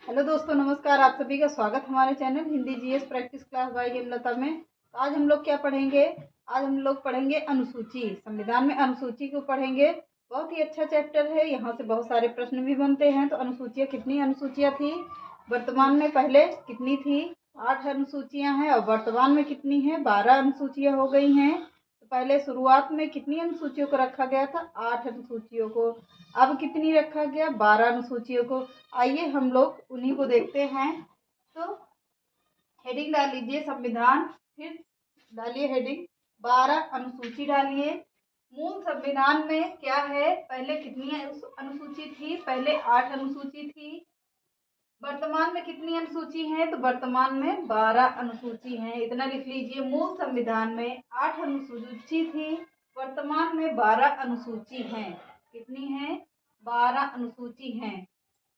Hello दोस्तों, नमस्कार। आप सभी का स्वागत हमारे channel Hindi GS practice class by Hemlata में। तो आज हम लोग क्या पढ़ेंगे? आज हम लोग पढ़ेंगे अनुसूची। संविधान में अनुसूची को पढ़ेंगे। बहुत ही अच्छा चैप्टर है। यहाँ से बहुत सारे प्रश्न भी बनते हैं। तो अनुसूचियाँ, कितनी अनुसूचियाँ थी वर्तमान में, पहले कितनी थी? 8 अनुसूचियाँ हैं। और वर्तमान में कितनी है? 12 अनुसूचियाँ हो गई हैं। तो पहले शुरुआत में कितनी अनुसूचियों को रखा गया था? 8 अनुसूचियों को। अब कितनी रखा गया? 12 अनुसूचियों को। आइए हम लोग उन्हीं को देखते हैं। तो हेडिंग डाल लीजिए संविधान, फिर डालिए हेडिंग 12 अनुसूची डालिए। मूल संविधान में क्या है? पहले कितनी अनुसूची थी? पहले 8 अनुसूची थी। वर्तमान में कितनी अनुसूची है? तो वर्तमान में 12 अनुसूची है। इतना लिख लीजिए। मूल संविधान में 8 अनुसूची थी, वर्तमान में 12 अनुसूची है। कितनी है? 12 अनुसूची हैं।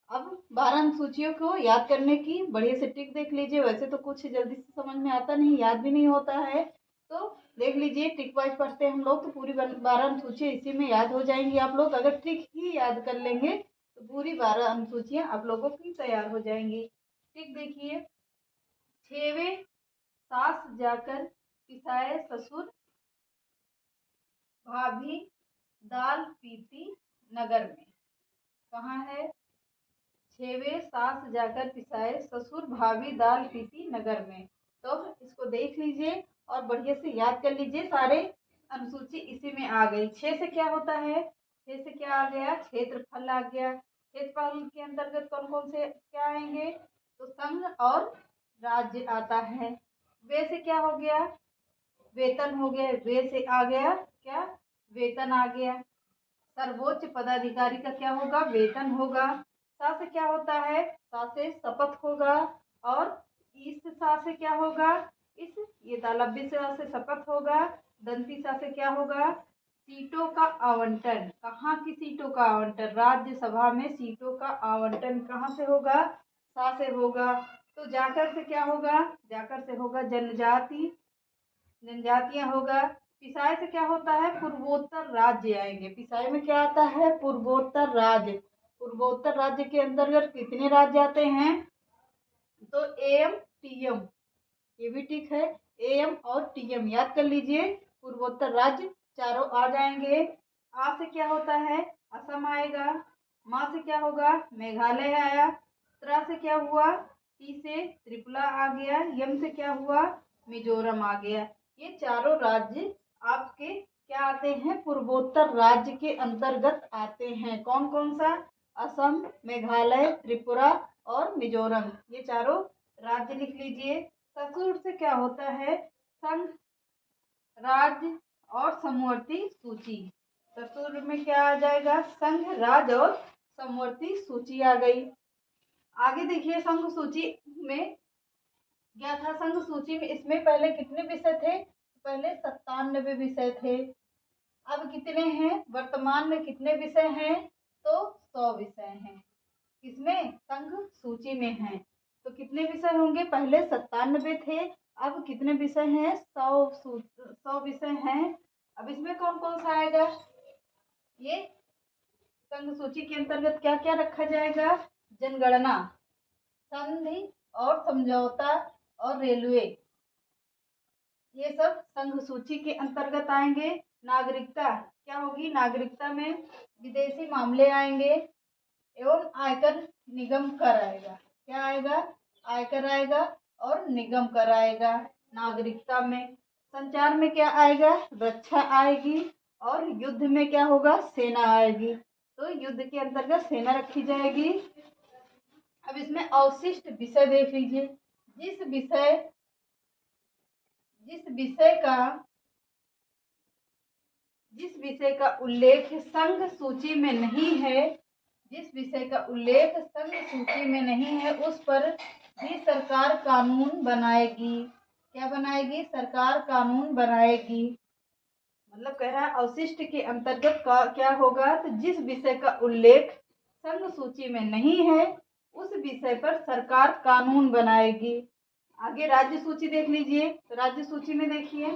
अब 12 अनुसूचियों को याद करने की बढ़िया से ट्रिक देख लीजिए। वैसे तो कुछ जल्दी से समझ में आता नहीं, याद भी नहीं होता है। तो देख लीजिए, ट्रिक वाइज पढ़ते हैं हम लोग तो पूरी 12 अनुसूचियाँ इसी में याद हो जाएंगी। आप लोग अगर ट्रिक ही याद कर लेंगे तो पूरी 12 अनुसूचियाँ आप लोगों की तैयार हो जाएंगी। ट्रिक देखिए। 6वें सास जाकर पिसाए ससुर, भाभी दाल पीती नगर में। कहाँ है? 6वें सास जाकर पिसाए ससुर, भाभी दाल पीती नगर में। तो इसको देख लीजिए और बढ़िया से याद कर लीजिए। सारे अनुसूची इसी में आ गई। 6 से क्या होता है? 6 से क्या आ गया? क्षेत्रफल आ गया। क्षेत्रफल के अंतर्गत कौन कौन से क्या आएंगे? तो संघ और राज्य आता है। वे से क्या हो गया? वेतन हो गया। वे से आ गया क्या? वेतन आ गया। सर्वोच्च पदाधिकारी का क्या होगा? वेतन होगा। सा से क्या होता है? सा से शपथ होगा। और इस सा से क्या होगा? ये तालव्य सा से शपथ होगा। दंती सा से क्या होगा? सीटों का आवंटन। कहाँ की सीटों का आवंटन? राज्यसभा में सीटों का आवंटन कहाँ से होगा? सा से होगा। तो जाकर से क्या होगा? जाकर से होगा जनजाति, जनजातियां होगा। पिसाई से क्या होता है? पूर्वोत्तर राज्य आएंगे। पिसाई में क्या आता है? पूर्वोत्तर राज्य। पूर्वोत्तर राज्य के अंतर्गत कितने राज्य आते हैं? तो एम टीएम, ये भी ठीक है। एम और टीएम याद कर लीजिए। पूर्वोत्तर राज्य चारों आ जाएंगे। आ से क्या होता है? असम आएगा। मा से क्या होगा? मेघालय आया। त्रा से क्या हुआ? टी से त्रिपुरा आ गया। यम से क्या हुआ? मिजोरम आ गया। ये चारों राज्य आपके क्या आते हैं? पूर्वोत्तर राज्य के अंतर्गत आते हैं। कौन कौन सा? असम, मेघालय, त्रिपुरा और मिजोरम, ये चारों राज्य लिख लीजिए। ससुर से क्या होता है? संघ, राज्य और समवर्ती सूची। ससुर में क्या आ जाएगा? संघ, राज्य और समवर्ती सूची आ गई। आगे देखिए संघ सूची में क्या था? संघ सूची में इसमें पहले कितने विषय थे? पहले 97 विषय थे। अब कितने हैं? वर्तमान में कितने विषय हैं? तो 100 विषय हैं। किसमें? संघ सूची में हैं। तो कितने विषय होंगे? पहले 97 थे, अब कितने विषय हैं? 100 विषय हैं। अब इसमें कौन कौन सा आएगा? ये संघ सूची के अंतर्गत क्या क्या रखा जाएगा? जनगणना, संधि और समझौता और रेलवे, ये सब संघ सूची के अंतर्गत आएंगे। नागरिकता क्या होगी? नागरिकता में विदेशी मामले आएंगे एवं आयकर निगम कर आएगा। क्या आएगा? आयकर आएगा और निगम कर आएगा नागरिकता में। संचार में क्या आएगा? रक्षा आएगी। और युद्ध में क्या होगा? सेना आएगी। तो युद्ध के अंतर्गत सेना रखी जाएगी। अब इसमें अवशिष्ट विषय देख लीजिए। जिस विषय का उल्लेख संघ सूची में नहीं है, जिस विषय का उल्लेख संघ सूची में नहीं है, उस पर भी सरकार कानून बनाएगी। क्या बनाएगी? सरकार कानून बनाएगी। मतलब कह रहा है अवशिष्ट के अंतर्गत क्या होगा? तो जिस विषय का उल्लेख संघ सूची में नहीं है, उस विषय पर सरकार कानून बनाएगी। आगे राज्य सूची देख लीजिए। तो राज्य सूची में देखिए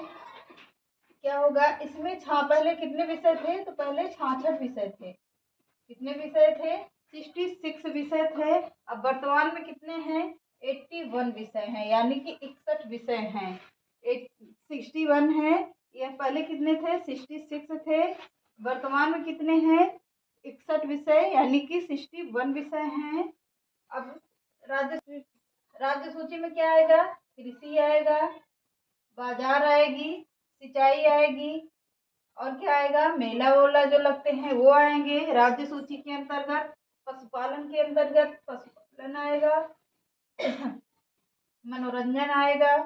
क्या होगा? इसमें पहले कितने विषय थे? तो पहले 66 विषय थे। कितने विषय थे? 66 विषय थे। अब वर्तमान में कितने हैं? 81 विषय हैं, यानी कि 61 विषय हैं। 61 है, यह पहले कितने थे? 66 थे। वर्तमान में कितने हैं? 61 विषय, यानी कि 61 विषय हैं। अब राज्य सूची में क्या आएगा? कृषि आएगा, बाजार आएगी, सिंचाई आएगी, और क्या आएगा? मेला वोला जो लगते हैं वो आएंगे राज्य सूची के अंतर्गत। पशुपालन के अंतर्गत पशुपालन आएगा, मनोरंजन आएगा,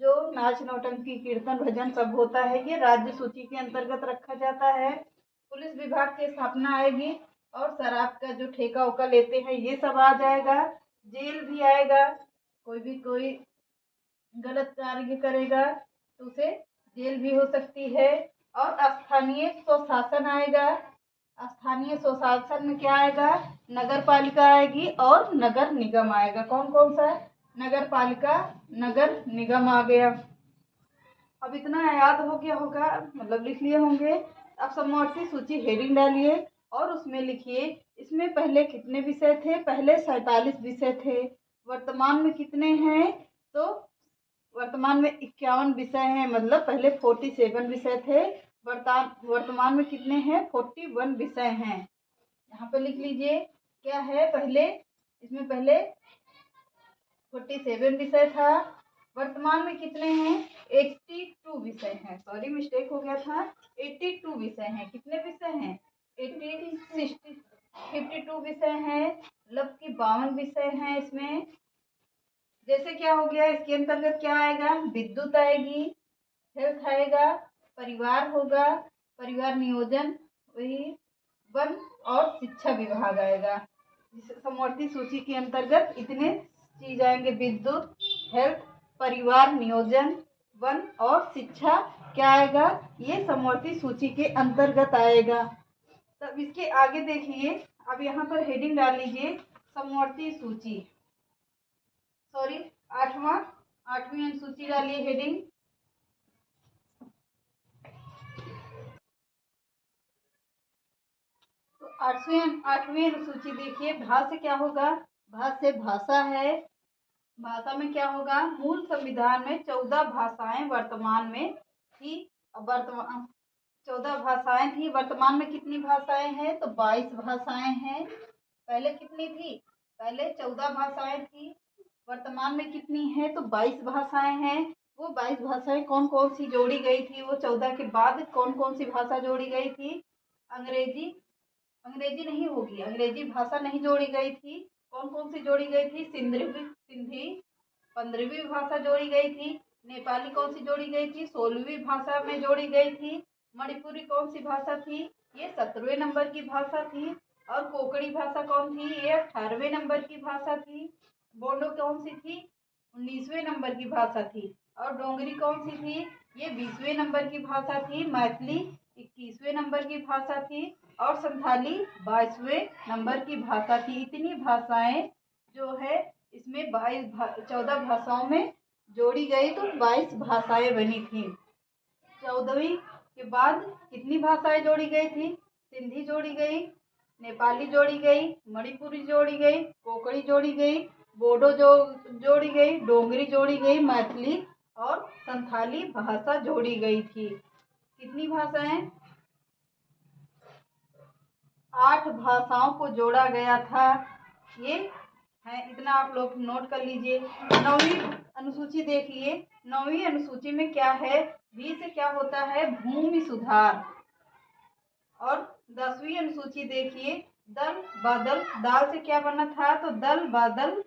जो नाच नौटंकी कीर्तन भजन सब होता है, ये राज्य सूची के अंतर्गत रखा जाता है। पुलिस विभाग की स्थापना आएगी, और शराब का जो ठेका उका लेते हैं ये सब आ जाएगा। जेल भी आएगा, कोई गलत कार्य करेगा तो उसे जेल भी हो सकती है। और स्थानीय स्वशासन आएगा। स्थानीय स्वशासन में क्या आएगा? नगर पालिका आएगी और नगर निगम आएगा। कौन कौन सा? नगर पालिका, नगर निगम आ गया। अब इतना याद हो गया होगा, मतलब लिख लिए होंगे। अब समवर्ती सूची हेडिंग डालिए और उसमें लिखिए इसमें पहले कितने विषय थे? पहले 47 विषय थे। वर्तमान में कितने हैं? तो वर्तमान में 51 विषय हैं, मतलब पहले 47 विषय थे, वर्तमान में कितने हैं? 41 विषय हैं। यहाँ पे लिख लीजिए क्या है। पहले इसमें पहले 47 विषय था, वर्तमान में कितने हैं? 82 विषय हैं। सॉरी, मिस्टेक हो गया था। 82 विषय हैं। कितने विषय हैं? 52 विषय हैं, मतलब कि 52 विषय हैं इसमें। जैसे क्या हो गया, इसके अंतर्गत क्या आएगा? विद्युत आएगी, हेल्थ आएगा, परिवार होगा, परिवार नियोजन, वही वन और शिक्षा विभाग आएगा। समवर्ती सूची के अंतर्गत इतने चीज आएंगे: विद्युत, हेल्थ, परिवार नियोजन, वन और शिक्षा। क्या आएगा? ये समवर्ती सूची के अंतर्गत आएगा। तब इसके आगे देखिए, अब यहाँ पर हेडिंग डाल लीजिए समवर्ती सूची, सॉरी आठवीं अनुसूची डालिए हेडिंग। तो आठवीं अनुसूची देखिए, भा से क्या होगा? भा से भाषा है। भाषा में क्या होगा? मूल संविधान में 14 भाषाएं वर्तमान में थी। वर्तमान 14 भाषाएं थी, वर्तमान में कितनी भाषाएं हैं? तो 22 भाषाएं हैं। पहले कितनी थी? पहले 14 भाषाएं थी, वर्तमान में कितनी है? तो 22 भाषाएं हैं। वो 22 भाषाएं कौन कौन सी जोड़ी गई थी? वो 14 के बाद कौन कौन सी भाषा जोड़ी गई थी? अंग्रेजी नहीं होगी, अंग्रेजी भाषा नहीं जोड़ी गई थी। कौन कौन सी जोड़ी गई थी? सिंधी 15वीं भाषा जोड़ी गई थी। नेपाली कौन सी जोड़ी गई थी? 16वीं भाषा में जोड़ी गई थी। मणिपुरी कौन सी भाषा थी? ये 17वें नंबर की भाषा थी। और कोंकणी भाषा कौन थी? ये 18वें नंबर की भाषा थी। बोडो कौन सी थी? 19वें नंबर की भाषा थी। और डोंगरी कौन सी थी? ये 20वें नंबर की भाषा थी। मैथिली 21वें नंबर की भाषा थी। और संथाली 22वें नंबर की भाषा थी। इतनी भाषाएं जो है इसमें 14 भाषाओं में जोड़ी गई, तो 22 भाषाएं बनी थी। 14वीं के बाद कितनी भाषाएं जोड़ी गई थी? सिंधी जोड़ी गई, नेपाली जोड़ी गई, मणिपुरी जोड़ी गई, कोंकणी जोड़ी गई, बोडो जोड़ी गई, डोंगरी जोड़ी गई, मैथिली और संथाली भाषा जोड़ी गई थी। कितनी भाषाएं? 8 भाषाओं को जोड़ा गया था। ये है, इतना आप लोग नोट कर लीजिए। 9वीं अनुसूची देखिए। 9वीं अनुसूची में क्या है? भी से क्या होता है? भूमि सुधार। और 10वीं अनुसूची देखिए, दल बदल। दाल से क्या बना था? तो दल बदल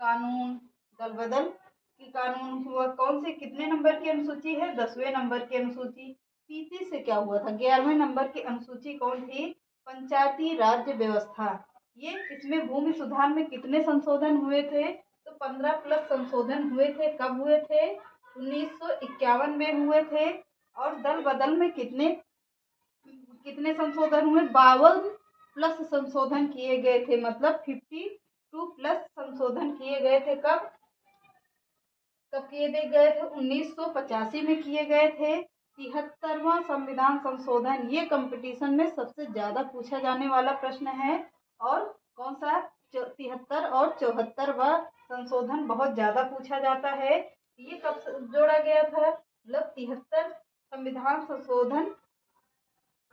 कानून। दल बदल की कानून हुआ। कौन से कितने नंबर की अनुसूची है? 10वें नंबर की अनुसूची। पीती से क्या हुआ था? 11वें नंबर की अनुसूची कौन थी? पंचायती राज्य व्यवस्था। ये इसमें भूमि सुधार में कितने संशोधन हुए थे? तो 15 प्लस संशोधन हुए थे। कब हुए थे? 1951 में हुए थे। और दल बदल में कितने संशोधन हुए? 52 प्लस संशोधन किए गए थे, मतलब 52 प्लस संशोधन किए गए थे। कब किए गए थे? 1985 में किए गए थे। 73वां संविधान संशोधन, ये कंपटीशन में सबसे ज्यादा पूछा जाने वाला प्रश्न है। और कौन सा? 73 और 74वां संशोधन बहुत ज्यादा पूछा जाता है। ये कब जोड़ा गया था? मतलब 73 संविधान संशोधन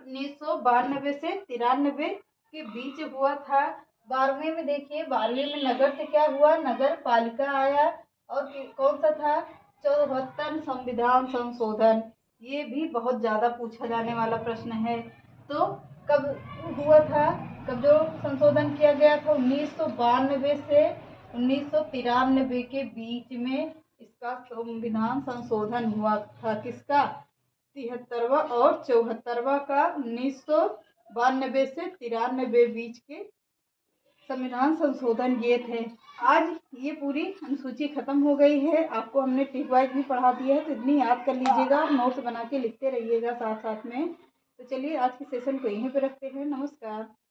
1992 से 93 के बीच हुआ था। 12वें में देखिए, 12वें में नगर से क्या हुआ? नगर पालिका आया। और कौन सा था? 74 संविधान संशोधन। ये भी बहुत ज्यादा पूछा जाने वाला प्रश्न है। तो कब हुआ था? कब जो संशोधन किया गया था? 1992 से 1993 के बीच में इसका संविधान संशोधन हुआ था। किसका? 73वां और 74वां का 1992 से 93 बीच के संविधान संशोधन ये थे। आज ये पूरी अनुसूची खत्म हो गई है। आपको हमने टिक वाइज भी पढ़ा दिया है, तो इतनी याद कर लीजिएगा और नोट्स बना के लिखते रहिएगा साथ साथ में। तो चलिए आज के सेशन को यहीं पे रखते हैं। नमस्कार।